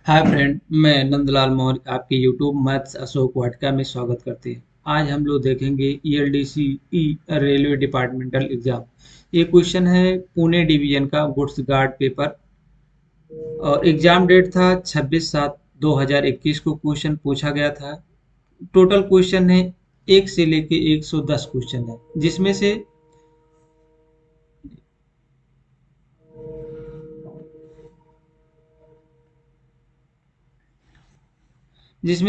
Hi friend, मैं नंदलाल मौर्य आपके YouTube maths Ashok Vatika में स्वागत करते हैं। आज हम लोग देखेंगे ईएलडीसी ई रेलवे डिपार्टमेंटल एग्जाम। ये क्वेश्चन है पुणे डिवीजन का गुड्स गार्ड पेपर और एग्जाम डेट था 26/7/2021 को क्वेश्चन पूछा गया था। टोटल क्वेश्चन है 1 से लेके 110 क्वेश्चन है, जिसमें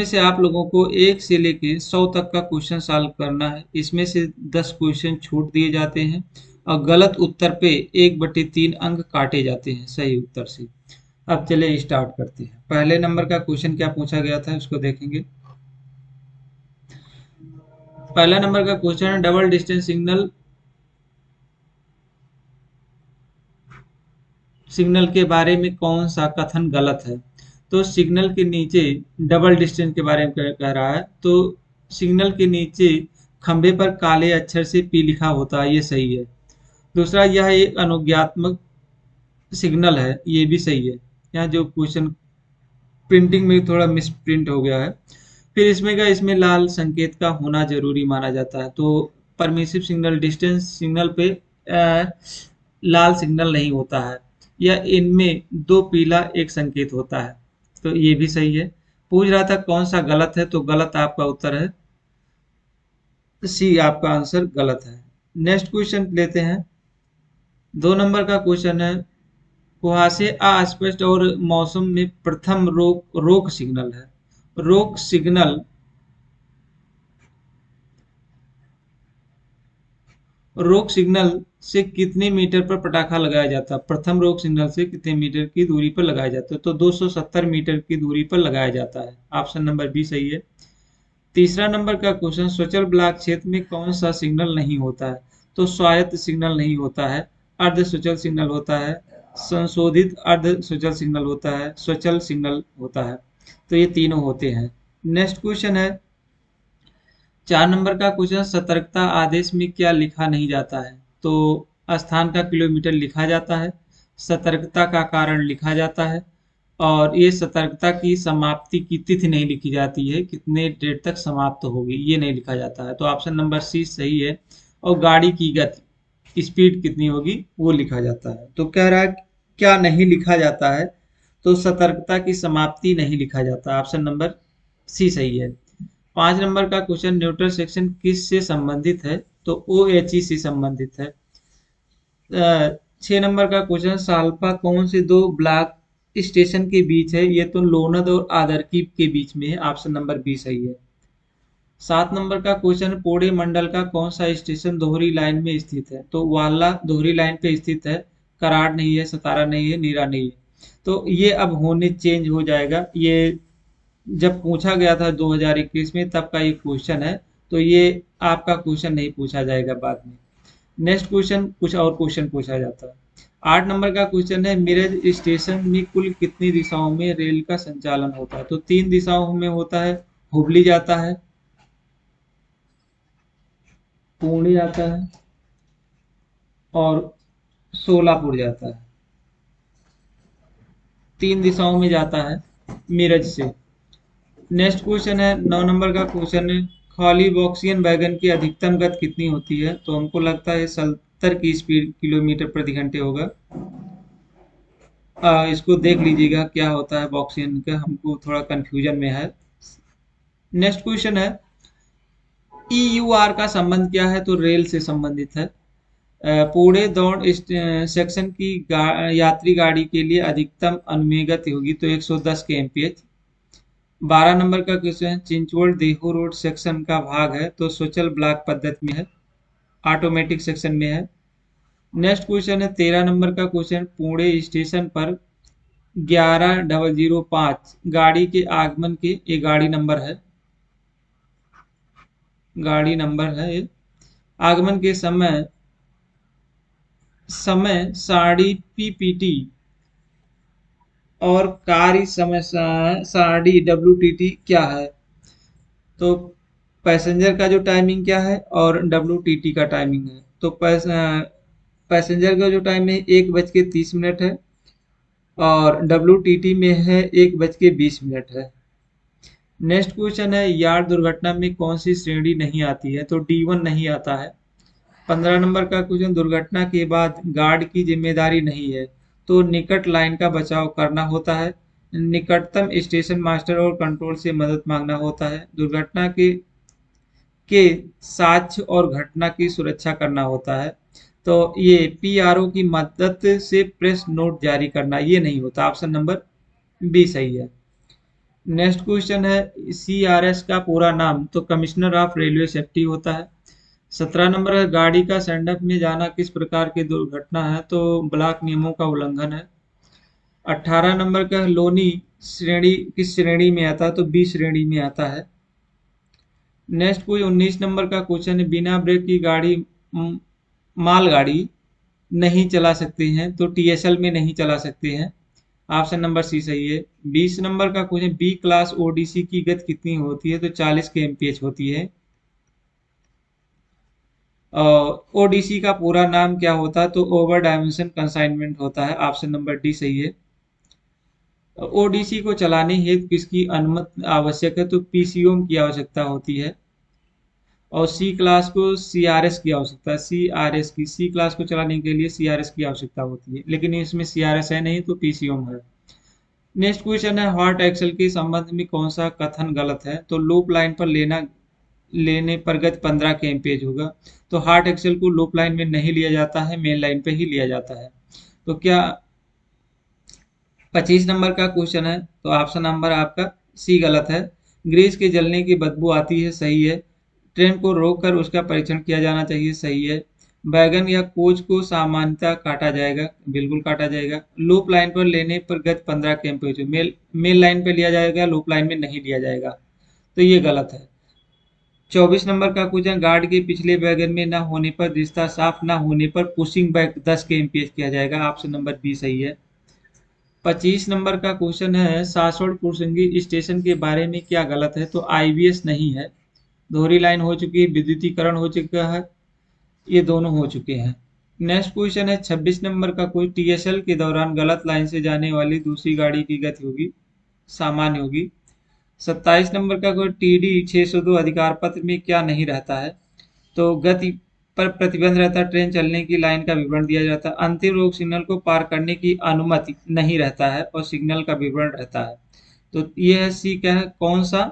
से आप लोगों को 1 से लेके 100 तक का क्वेश्चन सॉल्व करना है। इसमें से 10 क्वेश्चन छूट दिए जाते हैं और गलत उत्तर पे 1/3 अंक काटे जाते हैं सही उत्तर से। अब चले स्टार्ट करते हैं। पहले नंबर का क्वेश्चन क्या पूछा गया था उसको देखेंगे। पहला नंबर का क्वेश्चन है डबल डिस्टेंस सिग्नल के बारे में कौन सा कथन गलत है। तो सिग्नल के नीचे डबल डिस्टेंस के बारे में कह रहा है, तो सिग्नल के नीचे खंबे पर काले अक्षर से पी लिखा होता है, ये सही है। दूसरा, यह एक अनुज्ञात्मक सिग्नल है, ये भी सही है। यहाँ जो क्वेश्चन प्रिंटिंग में थोड़ा मिस प्रिंट हो गया है। फिर इसमें लाल संकेत का होना जरूरी माना जाता है। तो परमिसिव सिग्नल डिस्टेंस सिग्नल पे लाल सिग्नल नहीं होता है, या इनमें दो पीला एक संकेत होता है, तो ये भी सही है। पूछ रहा था कौन सा गलत है, तो गलत आपका उत्तर है सी, आपका आंसर गलत है। नेक्स्ट क्वेश्चन लेते हैं। 2 नंबर का क्वेश्चन है कुहासे अस्पष्ट और मौसम में प्रथम रोक रोक सिग्नल है। रोक सिग्नल रोक सिग्नल से कितने मीटर पर पटाखा लगाया जाता है। प्रथम रोक सिग्नल से कितने मीटर की दूरी पर लगाया जाता है, तो 270 मीटर की दूरी पर लगाया जाता है। ऑप्शन नंबर बी सही है। तीसरा नंबर का क्वेश्चन स्वचल ब्लॉक क्षेत्र में कौन सा सिग्नल नहीं होता है। तो स्वायत्त सिग्नल नहीं होता है, अर्ध स्वचल सिग्नल होता है, संशोधित अर्ध स्वचल सिग्नल होता है, स्वचल सिग्नल होता है। तो ये तीनों होते हैं। नेक्स्ट क्वेश्चन है 4 नंबर का क्वेश्चन, सतर्कता आदेश में क्या लिखा नहीं जाता है। तो स्थान का किलोमीटर लिखा जाता है, सतर्कता का कारण लिखा जाता है, और ये सतर्कता की समाप्ति की तिथि नहीं लिखी जाती है, कितने डेट तक समाप्त होगी ये नहीं लिखा जाता है। तो ऑप्शन नंबर सी सही है। और गाड़ी की गति स्पीड कितनी होगी वो लिखा जाता है। तो कह रहा है क्या नहीं लिखा जाता है, तो सतर्कता की समाप्ति नहीं लिखा जाता। ऑप्शन नंबर सी सही है। 5 नंबर का क्वेश्चन, न्यूट्रल सेक्शन किस से संबंधित है। तो ओ एच ई से संबंधित है। 6 नंबर का क्वेश्चन, साल्पा कौन से दो ब्लॉक स्टेशन के बीच है। ये तो लोनद और आदरकीप के बीच में है। ऑप्शन नंबर बी सही है। 7 नंबर का क्वेश्चन, पोड़े मंडल का कौन सा स्टेशन दोहरी लाइन में स्थित है। तो वाला दोहरी लाइन पे स्थित है, कराड़ नहीं है, सतारा नहीं है, नीरा नहीं है। तो ये अब होने चेंज हो जाएगा। ये जब पूछा गया था 2021 में तब का ये क्वेश्चन है, तो ये आपका क्वेश्चन नहीं पूछा जाएगा बाद में। नेक्स्ट क्वेश्चन कुछ और क्वेश्चन पूछा जाता है। 8 नंबर का क्वेश्चन है मिरज स्टेशन में कुल कितनी दिशाओं में रेल का संचालन होता है। तो 3 दिशाओं में होता है। हुबली जाता है, पुणे जाता है और सोलापुर जाता है। 3 दिशाओं में जाता है मिरज से। नेक्स्ट क्वेश्चन है 9 नंबर का क्वेश्चन है, खाली बॉक्सियन वैगन की अधिकतम गति कितनी होती है। तो हमको लगता है 70 की स्पीड किलोमीटर प्रति घंटे होगा। इसको देख लीजिएगा क्या होता है बॉक्सियन का, हमको थोड़ा कंफ्यूजन में है। नेक्स्ट क्वेश्चन है ई यू आर का संबंध क्या है। तो रेल से संबंधित है। पूरे दौड़ सेक्शन की यात्री गाड़ी के लिए अधिकतम अनुमेय गति होगी तो 110 के एमपीएच। 12 नंबर का क्वेश्चन है चिंचवड देहू रोड सेक्शन का भाग है, तो स्वचल ब्लॉक पद्धति में है, ऑटोमेटिक सेक्शन में है। नेक्स्ट क्वेश्चन है 13 नंबर का क्वेश्चन, पुणे स्टेशन पर 11005 गाड़ी के आगमन के, ये गाड़ी नंबर है ये, आगमन के समय समय सारणी पीपीटी और कार्य समय सारणी डब्ल्यूटीटी क्या है। तो पैसेंजर का जो टाइमिंग क्या है और डब्ल्यूटीटी का टाइमिंग है। तो पैसेंजर का जो टाइम है 1:30 है और WTT में है 1:20 है। नेक्स्ट क्वेश्चन है यार्ड दुर्घटना में कौन सी श्रेणी नहीं आती है, तो D1 नहीं आता है। 15 नंबर का क्वेश्चन, दुर्घटना के बाद गार्ड की जिम्मेदारी नहीं है, तो निकट लाइन का बचाव करना होता है। निकटतम स्टेशन मास्टर और कंट्रोल से मदद मांगना होता है। दुर्घटना के साक्ष्य और घटना की सुरक्षा करना होता है। तो ये PRO की मदद से प्रेस नोट जारी करना ये नहीं होता। ऑप्शन नंबर बी सही है। नेक्स्ट क्वेश्चन है CRS का पूरा नाम, तो कमिश्नर ऑफ रेलवे सेफ्टी होता है। 17 नंबर है गाड़ी का सेंडअप में जाना किस प्रकार की दुर्घटना है, तो ब्लॉक नियमों का उल्लंघन है। 18 नंबर का लोनी श्रेणी किस श्रेणी में आता है, तो बी श्रेणी में आता है। नेक्स्ट कोई 19 नंबर का क्वेश्चन है बिना ब्रेक की गाड़ी मालगाड़ी नहीं चला सकते हैं, तो TSL में नहीं चला सकते हैं। ऑप्शन नंबर सी सही है। 20 नंबर का क्वेश्चन बी क्लास ODC की गति कितनी होती है, तो 40 kmph होती है। ODC का पूरा नाम क्या होता है, तो ओवर डायमेंशन कंसाइनमेंट होता है। ऑप्शन नंबर डी सही है। ODC को चलाने हेतु किसकी अनुमति आवश्यक है, तो PCO की आवश्यकता होती है। और सी क्लास को CRS की आवश्यकता है। सी क्लास को चलाने के लिए CRS की आवश्यकता होती है, लेकिन इसमें CRS है नहीं, तो PCO है। नेक्स्ट क्वेश्चन है हॉट एक्सेल के संबंध में कौन सा कथन गलत है, तो लूप लाइन पर लेने पर गति 15 kmph होगा। तो हॉट एक्सेल को लूप लाइन में नहीं लिया जाता है, मेन लाइन पे ही लिया जाता है। तो क्या 25 नंबर का क्वेश्चन है, तो ऑप्शन नंबर आपका सी गलत है। ग्रीस के जलने की बदबू आती है, सही है। ट्रेन को रोककर उसका परीक्षण किया जाना चाहिए, सही है। वैगन या कोच को सामान्यतः काटा जाएगा, बिल्कुल काटा जाएगा। लूप लाइन पर लेने पर गति 15 kmph मेल लाइन पे लिया जाएगा, लूप लाइन में नहीं लिया जाएगा, तो ये गलत है। 24 नंबर का क्वेश्चन गार्ड के पिछले वैगन में न होने पर रिश्ता साफ न होने पर पुशिंग बैक 10 kmph किया जाएगा। ऑप्शन नंबर बी सही है। 25 नंबर का क्वेश्चन है सासवड़ कुर्सिंगी स्टेशन के बारे में क्या गलत है, तो IBS नहीं है। दोहरी लाइन हो चुकी है, विद्युतीकरण हो चुका है, ये दोनों हो चुके हैं। नेक्स्ट क्वेश्चन है 26 नंबर का कोई TSL के दौरान गलत लाइन से जाने वाली दूसरी गाड़ी की गति होगी, सामान्य होगी। 27 नंबर का कोई TD 602 अधिकार पत्र में क्या नहीं रहता है, तो गति पर प्रतिबंध रहता है, ट्रेन चलने की लाइन का विवरण दिया जाता है, अंतिम रोक सिग्नल को पार करने की अनुमति नहीं रहता है और सिग्नल का विवरण रहता है। तो ये है सी क्या है, कौन सा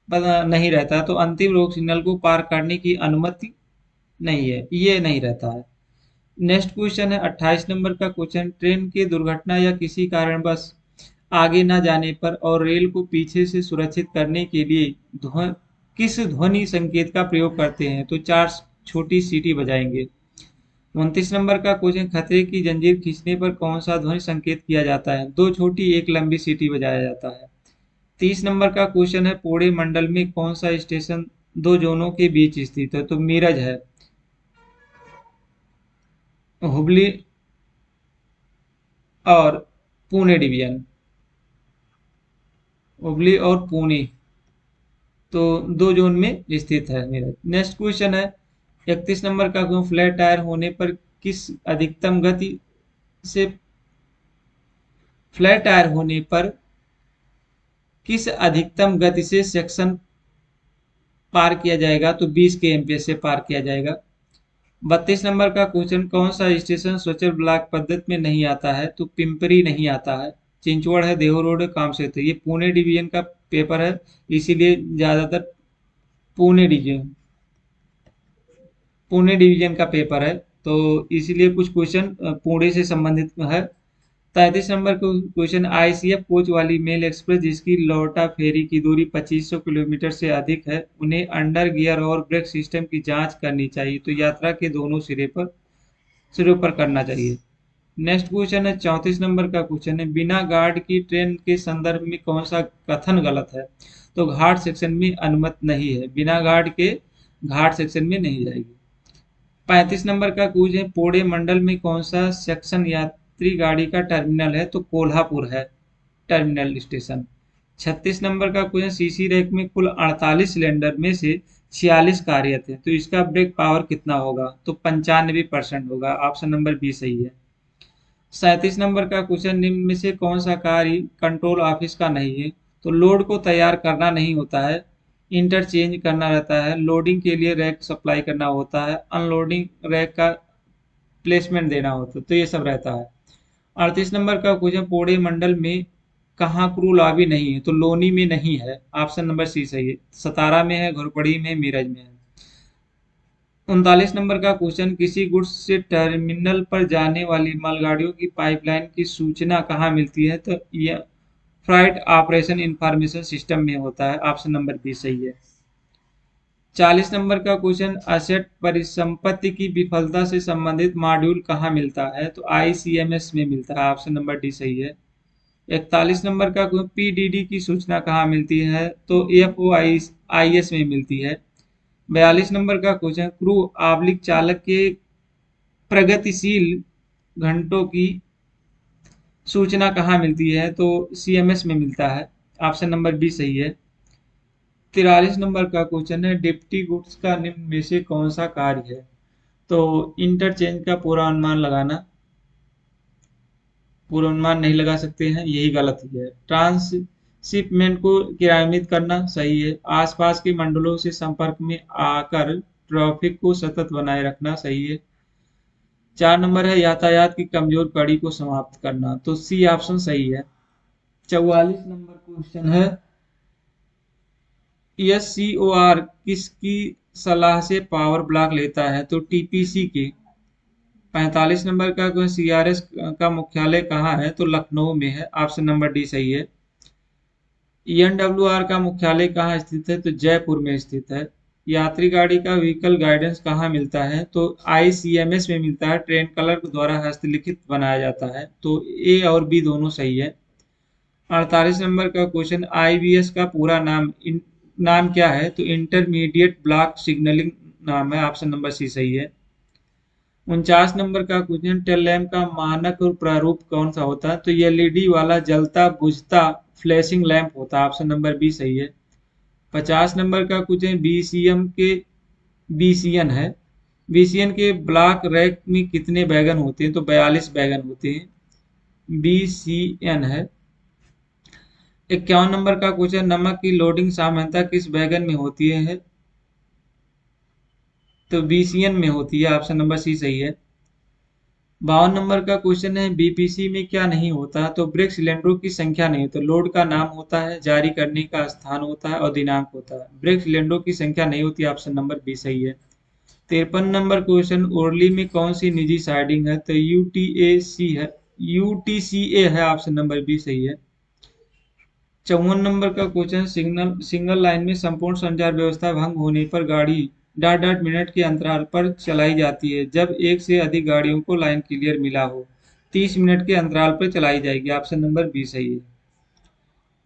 पता नहीं रहता है, तो अंतिम रोक सिग्नल को पार करने की अनुमति नहीं है, ये नहीं रहता है। नेक्स्ट क्वेश्चन है 28 नंबर का क्वेश्चन ट्रेन की दुर्घटना या किसी कारणवश आगे न जाने पर और रेल को पीछे से सुरक्षित करने के लिए किस ध्वनि संकेत का प्रयोग करते हैं, तो 4 छोटी सीटी बजाएंगे। 29 नंबर का क्वेश्चन खतरे की जंजीर खींचने पर कौन सा ध्वनि संकेत किया जाता है, 2 छोटी 1 लंबी सीटी बजाया जाता है। 30 नंबर का क्वेश्चन है पोड़े मंडल में कौन सा स्टेशन 2 जोनों के बीच स्थित है, तो मीरज है। हुबली और पुणे डिवीजन, हुबली और पुणे, तो 2 जोन में स्थित है मीरज। नेक्स्ट क्वेश्चन है 31 नंबर का क्वेश्चन फ्लैट टायर होने पर किस अधिकतम गति से फ्लैट टायर होने पर किस अधिकतम गति से सेक्शन पार किया जाएगा, तो 20 kmph से पार किया जाएगा। 32 नंबर का क्वेश्चन कौन सा स्टेशन स्वचल ब्लॉक पद्धति में नहीं आता है, तो पिंपरी नहीं आता है, चिंचवड़ है, देहो रोड है, कामसेत है। ये पुणे डिवीजन का पेपर है, इसीलिए ज्यादातर पुणे डिवीजन पुणे डिवीजन का पेपर है, तो इसीलिए कुछ क्वेश्चन पुणे से संबंधित है। 33 नंबर क्वेश्चन ICF कोच वाली मेल एक्सप्रेस जिसकी लौटा फेरी की दूरी 2500 किलोमीटर से अधिक है उन्हें अंडर गियर और ब्रेक सिस्टम की जांच करनी चाहिए, तो यात्रा के दोनों सिरों पर करना चाहिए। नेक्स्ट क्वेश्चन है 34 नंबर का क्वेश्चन है बिना गार्ड की ट्रेन के संदर्भ में कौन सा कथन गलत है, तो घाट सेक्शन में अनुमति नहीं है, बिना गार्ड के घाट सेक्शन में नहीं जाएगी। 35 नंबर का क्वेश्चन है पोड़े मंडल में कौन सा सेक्शन यात्री गाड़ी का टर्मिनल है, तो कोल्हापुर है टर्मिनल स्टेशन। 36 नंबर का क्वेश्चन CC रैक में कुल 48 सिलेंडर में से 46 कार्यरत है, तो इसका ब्रेक पावर कितना होगा, तो 95% होगा। ऑप्शन नंबर बी सही है। 37 नंबर का क्वेश्चन, निम्न में से कौन सा कार्य कंट्रोल ऑफिस का नहीं है? तो लोड को तैयार करना नहीं होता है, इंटरचेंज करना रहता है, लोडिंग के लिए रैक सप्लाई करना होता है, अनलोडिंग रैक का प्लेसमेंट देना होता है, तो ये सब रहता है। 38 नंबर का क्वेश्चन, पोड़े मंडल में कहाँ क्रू लॉबी नहीं है? तो लोनी में नहीं है, ऑप्शन नंबर सी सही है। सतारा में है, घोरपड़ी में, मीरज में है। 39 नंबर का क्वेश्चन, किसी गुड्स से टर्मिनल पर जाने वाली मालगाड़ियों की पाइपलाइन की सूचना कहाँ मिलती है? तो यह फ्राइट ऑपरेशन इंफॉर्मेशन सिस्टम में होता है, ऑप्शन नंबर बी सही है। 40 नंबर का क्वेश्चन, असेट परिसंपत्ति की विफलता से संबंधित मॉड्यूल कहाँ मिलता है? तो आईसीएमएस में मिलता है, ऑप्शन नंबर डी सही है। 41 नंबर का क्वेश्चन, पीडीडी की सूचना कहाँ मिलती है? तो एफओआईएस में मिलती है। 42 नंबर का क्वेश्चन, क्रू आबलिक चालक के प्रगतिशील घंटों की सूचना कहाँ मिलती है? तो सीएमएस में मिलता है, ऑप्शन नंबर बी सही है। 43 नंबर का क्वेश्चन है, डिप्टी गुड्स का निम्न में से कौन सा कार्य है? तो इंटरचेंज का पूर्वानुमान लगाना, पूर्वानुमान नहीं लगा सकते हैं, यही गलत ही है। ट्रांसशिपमेंट को क्रियान्वित करना सही है। आसपास के मंडलों से संपर्क में आकर ट्रैफिक को सतत बनाए रखना सही है। 4 नंबर है, यातायात की कमजोर कड़ी को समाप्त करना, तो सी ऑप्शन सही है। 44 नंबर क्वेश्चन है, एससीओआर किसकी सलाह से पावर ब्लॉक लेता है? तो टीपीसी के। 45 नंबर का सीआरएस का मुख्यालय कहाँ है? तो लखनऊ में है, ऑप्शन नंबर डी सही है। ईएनडब्ल्यूआर का मुख्यालय कहाँ स्थित है? तो जयपुर में स्थित है। यात्री गाड़ी का व्हीकल गाइडेंस कहाँ मिलता है? तो आईसीएमएस में मिलता है, ट्रेन क्लर्क द्वारा हस्तलिखित बनाया जाता है, तो ए और बी दोनों सही है। 48 नंबर का क्वेश्चन, आईबीएस का पूरा नाम क्या है? तो इंटरमीडिएट ब्लॉक सिग्नलिंग नाम है, ऑप्शन नंबर सी सही है। 49 नंबर का क्वेश्चन, टेल लैम्प का मानक और प्रारूप कौन सा होता है? तो ये एलईडी वाला जलता बुझता फ्लैशिंग लैंप होता है, ऑप्शन नंबर बी सही है। 50 नंबर का क्वेश्चन, बीसीएन है, बीसीएन के ब्लॉक रैक में कितने बैगन होते हैं? तो 42 बैगन होते हैं, बीसीएन है। 51 नंबर का क्वेश्चन, नमक की लोडिंग सामान्यतः किस बैगन में होती है? तो बीसीएन में होती है, ऑप्शन नंबर सी सही है। 52 नंबर का क्वेश्चन है, बीपीसी में क्या नहीं होता? तो ब्रेक सिलेंडरों की संख्या नहीं, तो लोड का नाम होता है, जारी करने का स्थान होता है और दिनांक होता है। ब्रेक सिलेंडरों की संख्या नहीं होती, ऑप्शन नंबर बी सही है। 53 नंबर क्वेश्चन, ओरली में कौन सी निजी साइडिंग है? तो यूटीएसी है, यूटीसीए है, ऑप्शन नंबर बी सही है। 54 नंबर का क्वेश्चन, सिंगल लाइन में संपूर्ण संचार व्यवस्था भंग होने पर गाड़ी डॉट डॉट मिनट के अंतराल पर चलाई जाती है, जब एक से अधिक गाड़ियों को लाइन क्लियर मिला हो 30 मिनट के अंतराल पर चलाई जाएगी, ऑप्शन नंबर बी सही है।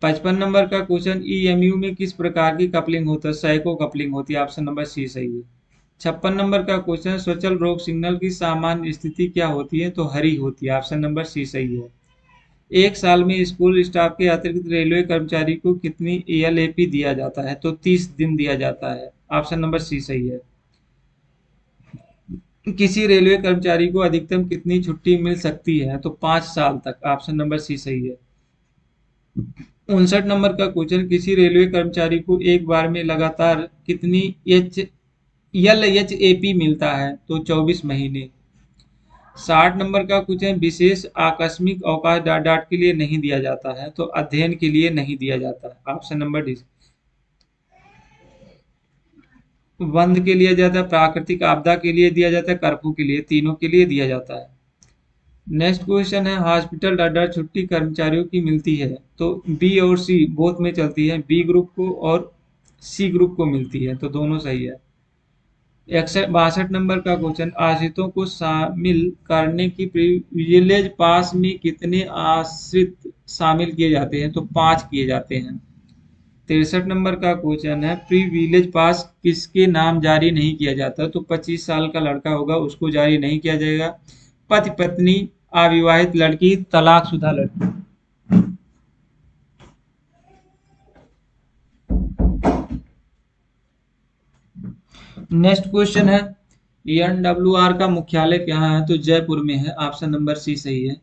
55 नंबर का क्वेश्चन, ईएमयू में किस प्रकार की कपलिंग होता है? साइको कपलिंग होती है, ऑप्शन नंबर सी सही है। 56 नंबर का क्वेश्चन, स्वचल रोक सिग्नल की सामान्य स्थिति क्या होती है? तो हरी होती है, ऑप्शन नंबर सी सही है। एक साल में स्कूल स्टाफ के अतिरिक्त रेलवे कर्मचारी को कितनी एलएपी दिया जाता है? तो 30 दिन दिया जाता है, ऑप्शन नंबर सी सही है। किसी रेलवे कर्मचारी को अधिकतम कितनी छुट्टी मिल सकती है? तो 5 साल तक, ऑप्शन नंबर सी सही है। 59 नंबर का क्वेश्चन, किसी रेलवे कर्मचारी को एक बार में लगातार कितनी एलएचएपी मिलता है? तो 24 महीने। 60 नंबर का क्वेश्चन, विशेष आकस्मिक अवकाश डॉट डॉट के लिए नहीं दिया जाता है? तो अध्ययन के लिए नहीं दिया जाता है, ऑप्शन नंबर डी। बंद के लिए जाता है, प्राकृतिक आपदा के लिए दिया जाता है, कर्फ्यू के लिए, तीनों के लिए दिया जाता है। नेक्स्ट क्वेश्चन है, हॉस्पिटल डॉट डॉट छुट्टी कर्मचारियों की मिलती है? तो बी और सी बोथ में चलती है, बी ग्रुप को और सी ग्रुप को मिलती है, तो दोनों सही है। 62 नंबर का क्वेश्चन, आश्रितों को शामिल करने की प्रिविलेज पास में कितने आश्रित शामिल किए जाते हैं? तो 5 किए जाते हैं। 63 नंबर का क्वेश्चन है, प्रिविलेज पास किसके नाम जारी नहीं किया जाता? तो 25 साल का लड़का होगा उसको जारी नहीं किया जाएगा, पति पत्नी, अविवाहित लड़की, तलाकशुदा लड़की। नेक्स्ट क्वेश्चन है, ईएनडब्ल्यूआर का मुख्यालय कहाँ है? तो जयपुर में है, ऑप्शन नंबर सी सही है।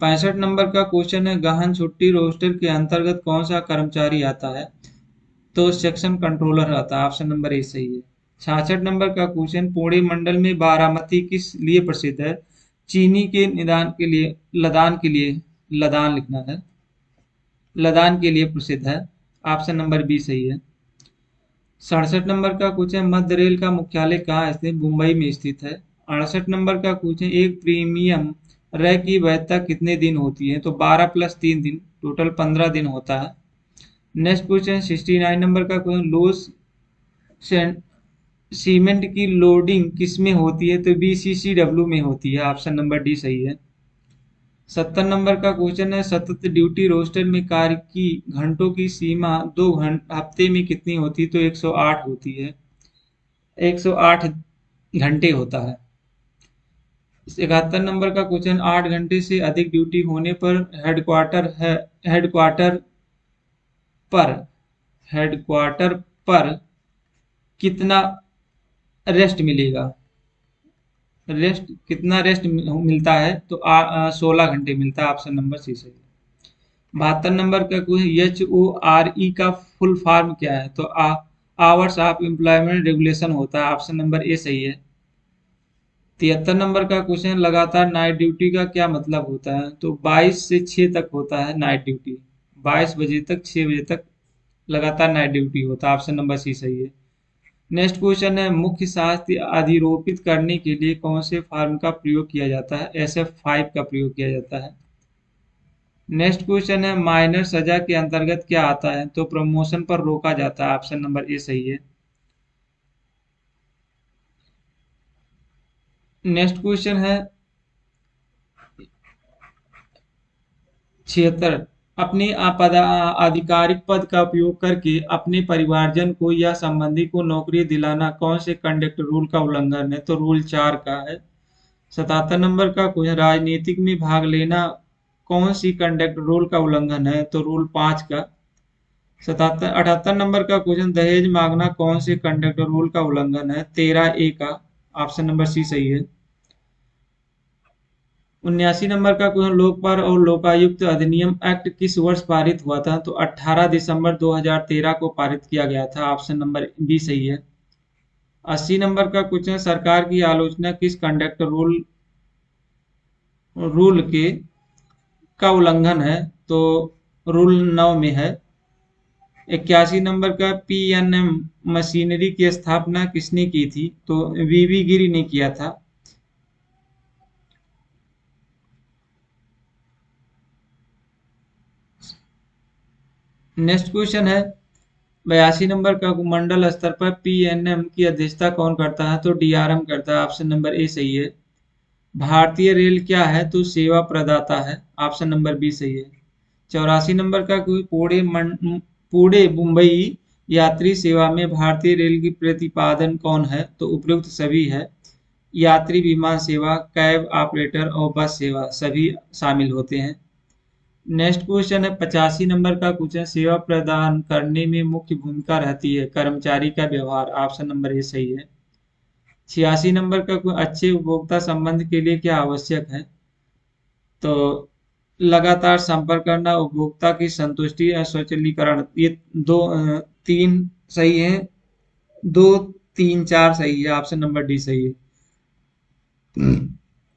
65 नंबर का क्वेश्चन है, गहन छुट्टी रोस्टर के अंतर्गत कौन सा कर्मचारी आता है? तो सेक्शन कंट्रोलर आता है। ऑप्शन नंबर ए सही है। 66 नंबर का क्वेश्चन, पुणे मंडल में बारामती किस लिए प्रसिद्ध है? चीनी के निदान के लिए, लदान के लिए, लदान लिखना है, लदान के लिए प्रसिद्ध है। ऑप्शन नंबर बी सही है। 67 नंबर का क्वेश्चन, मध्य रेल का मुख्यालय कहाँ स्थित? मुंबई में स्थित है। 68 नंबर का क्वेश्चन, एक प्रीमियम रय की वैधता कितने दिन होती है? तो 12 प्लस 3 दिन, टोटल 15 दिन होता है। नेक्स्ट क्वेश्चन 69 नंबर का क्वेश्चन, लोस सीमेंट की लोडिंग किस में होती है? तो बीसीसीडब्ल्यू में होती है। ऑप्शन नंबर डी सही है। 70 नंबर का क्वेश्चन है, सतत ड्यूटी रोस्टर में कार्य की घंटों की सीमा 2 हफ्ते में कितनी होती है? तो 108 होती है, 108 घंटे होता है। 71 नंबर का क्वेश्चन, 8 घंटे से अधिक ड्यूटी होने पर हेडक्वार्टर पर हेडक्वार्टर पर कितना रेस्ट मिलेगा? रेस्ट मिलता है? तो 16 घंटे मिलता है। ऑप्शन नंबर सी सही है। 72 नंबर का क्वेश्चन, HORE का फुल फॉर्म क्या है? तो आवर्स ऑफ एम्प्लॉयमेंट रेगुलेशन होता है। ऑप्शन नंबर ए सही है। 73 नंबर का क्वेश्चन, लगातार नाइट ड्यूटी का क्या मतलब होता है? तो 22 से 6 तक होता है नाइट ड्यूटी, 22 बजे तक 6 बजे तक लगातार नाइट ड्यूटी होता है। ऑप्शन नंबर सी सही है। नेक्स्ट क्वेश्चन है, मुख्य शास्त्र अधिरोपित करने के लिए कौन से फार्म का प्रयोग किया जाता है? SF5 का प्रयोग किया जाता है। नेक्स्ट क्वेश्चन है, माइनर सजा के अंतर्गत क्या आता है? तो प्रमोशन पर रोका जाता है। ऑप्शन नंबर ए सही है। नेक्स्ट क्वेश्चन है 76, अपने आधिकारिक पद का उपयोग करके अपने परिवारजन को या संबंधी को नौकरी दिलाना कौन से कंडक्ट रूल का उल्लंघन है? तो रूल 4 का है। 77 नंबर का क्वेश्चन, राजनीतिक में भाग लेना कौन सी कंडक्ट रूल का उल्लंघन है? तो रूल 5 का। 78 नंबर का क्वेश्चन, दहेज मांगना कौन से कंडक्ट रूल का उल्लंघन है? 13A का। ऑप्शन नंबर सी सही है। 79 नंबर का क्वेश्चन, लोकपाल और लोकायुक्त अधिनियम एक्ट किस वर्ष पारित हुआ था? तो 18 दिसंबर 2013 को पारित किया गया था। ऑप्शन नंबर बी सही है। 80 नंबर का क्वेश्चन, सरकार की आलोचना किस कंडक्ट रूल के का उल्लंघन है? तो रूल 9 में है। 81 नंबर का, PNM मशीनरी की स्थापना किसने की थी? तो वीवी गिरी ने किया था। नेक्स्ट क्वेश्चन है 82 नंबर का, मंडल स्तर पर PNM की अध्यक्षता कौन करता है? तो DRM करता है। ऑप्शन नंबर ए सही है। भारतीय रेल क्या है? तो सेवा प्रदाता है। ऑप्शन नंबर बी सही है। 84 नंबर का, कोई पुणे मुंबई यात्री सेवा में भारतीय रेल की प्रतिपादन कौन है? तो उपयुक्त सभी है। यात्री विमान सेवा, कैब ऑपरेटर और बस सेवा सभी शामिल होते हैं। नेक्स्ट क्वेश्चन है 85 नंबर का क्वेश्चन, सेवा प्रदान करने में मुख्य भूमिका रहती है कर्मचारी का व्यवहार। ऑप्शन नंबर ए सही है। 86 नंबर का, कोई अच्छे उपभोक्ता संबंध के लिए क्या आवश्यक है? तो लगातार संपर्क करना, उपभोक्ता की संतुष्टि या स्वचालीकरण, ये 3 सही है। 2, 3, 4 सही है। ऑप्शन नंबर डी सही है।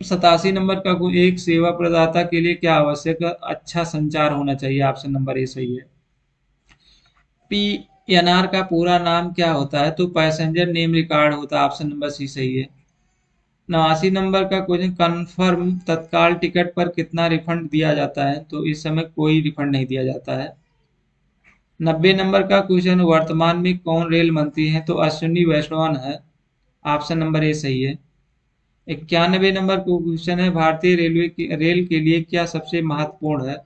87 नंबर का, कोई एक सेवा प्रदाता के लिए क्या आवश्यक है? अच्छा संचार होना चाहिए। ऑप्शन नंबर ए सही है। PNR का पूरा नाम क्या होता है? तो पैसेंजर नेम रिकॉर्ड होता है। ऑप्शन नंबर सी सही है। 89 नंबर का क्वेश्चन, कन्फर्म तत्काल टिकट पर कितना रिफंड दिया जाता है? तो इस समय कोई रिफंड नहीं दिया जाता है। 90 नंबर का क्वेश्चन, वर्तमान में कौन रेल मंत्री है? तो अश्विनी वैष्णव है। ऑप्शन नंबर ए सही है। 91 नंबर का क्वेश्चन है, भारतीय रेल के लिए क्या सबसे महत्वपूर्ण है?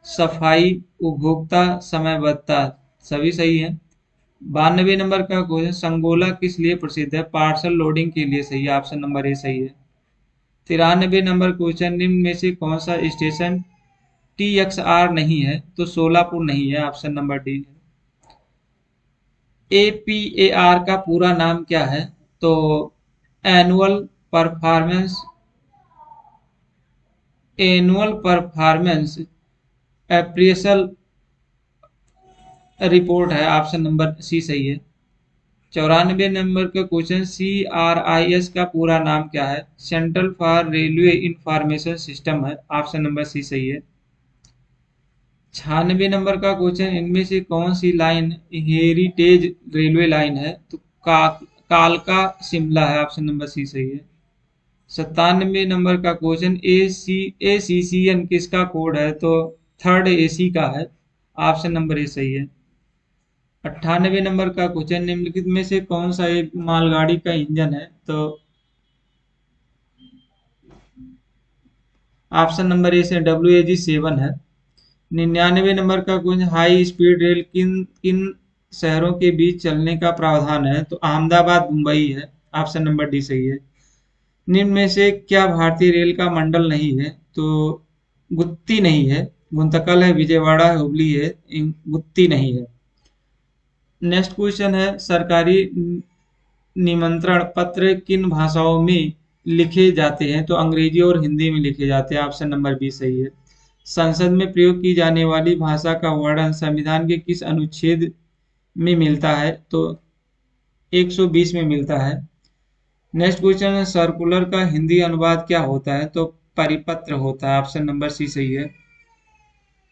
सफाई, उपभोक्ता, समयबद्धता सभी सही है। 92 नंबर का क्वेश्चन, संगोला किस लिए प्रसिद्ध है? पार्सल लोडिंग के लिए सही है। ऑप्शन नंबर ए सही है। 93 नंबर क्वेश्चन, निम्न में से कौन सा स्टेशन TXR नहीं है? तो सोलापुर नहीं है। ऑप्शन नंबर डी है। APAR का पूरा नाम क्या है? तो annual performance annual performance appraisal report है। ऑप्शन नंबर सी सही है। 94 नंबर का क्वेश्चन, CRIS का पूरा नाम क्या है? Central for railway information system है। ऑप्शन नंबर सी सही है। 96 नंबर का क्वेश्चन, इनमें से कौन सी लाइन हेरिटेज रेलवे लाइन है? तो कालका शिमला है। ऑप्शन नंबर सी सही है। 97 नंबर का क्वेश्चन, ACCN किसका कोड है? तो थर्ड AC का है। ऑप्शन नंबर ए सही है। 98 नंबर का क्वेश्चन, निम्नलिखित में से कौन सा एक मालगाड़ी का इंजन है? तो ऑप्शन नंबर ए से WAG-7 है। 99 नंबर का क्वेश्चन, हाई स्पीड रेल किन किन शहरों के बीच चलने का प्रावधान है? तो अहमदाबाद मुंबई है। ऑप्शन नंबर डी सही है। निम्न में से क्या भारतीय रेल का मंडल नहीं है? तो गुत्ती नहीं है, गुंतकल है, विजयवाड़ा है, हुबली है, गुत्ती नहीं है। नेक्स्ट क्वेश्चन है, सरकारी निमंत्रण पत्र किन भाषाओं में लिखे जाते हैं? तो अंग्रेजी और हिंदी में लिखे जाते हैं। ऑप्शन नंबर बी सही है। संसद में प्रयोग की जाने वाली भाषा का वर्णन संविधान के किस अनुच्छेद में मिलता है? तो 120 में मिलता है। नेक्स्ट क्वेश्चन है, सर्कुलर का हिंदी अनुवाद क्या होता है? तो परिपत्र होता है। ऑप्शन नंबर सी सही है।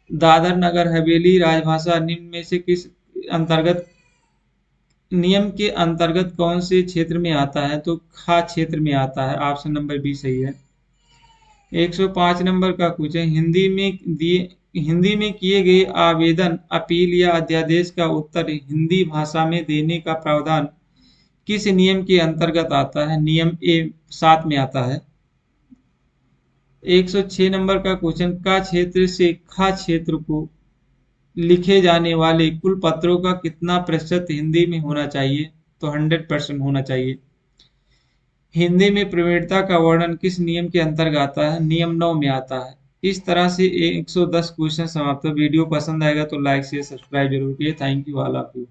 दादर नगर हवेली राजभाषा निम्न में से किस अंतर्गत नियम के अंतर्गत कौन से क्षेत्र में आता है? तो खा क्षेत्र में आता है। ऑप्शन नंबर बी सही है। 105 नंबर का क्वेश्चन, हिंदी में किए गए आवेदन, अपील या अध्यादेश का उत्तर हिंदी भाषा में देने का प्रावधान किस नियम के अंतर्गत आता है? नियम A7 में आता है। 106 नंबर का क्वेश्चन, का क्षेत्र से खा क्षेत्र को लिखे जाने वाले कुल पत्रों का कितना प्रतिशत हिंदी में होना चाहिए? तो 100% होना चाहिए। हिंदी में प्रवीणता का वर्णन किस नियम के अंतर्गत आता है? नियम 9 में आता है। इस तरह से 110 क्वेश्चन समाप्त। वीडियो पसंद आएगा तो लाइक शेयर सब्सक्राइब जरूर कीजिए। Thank you all of you.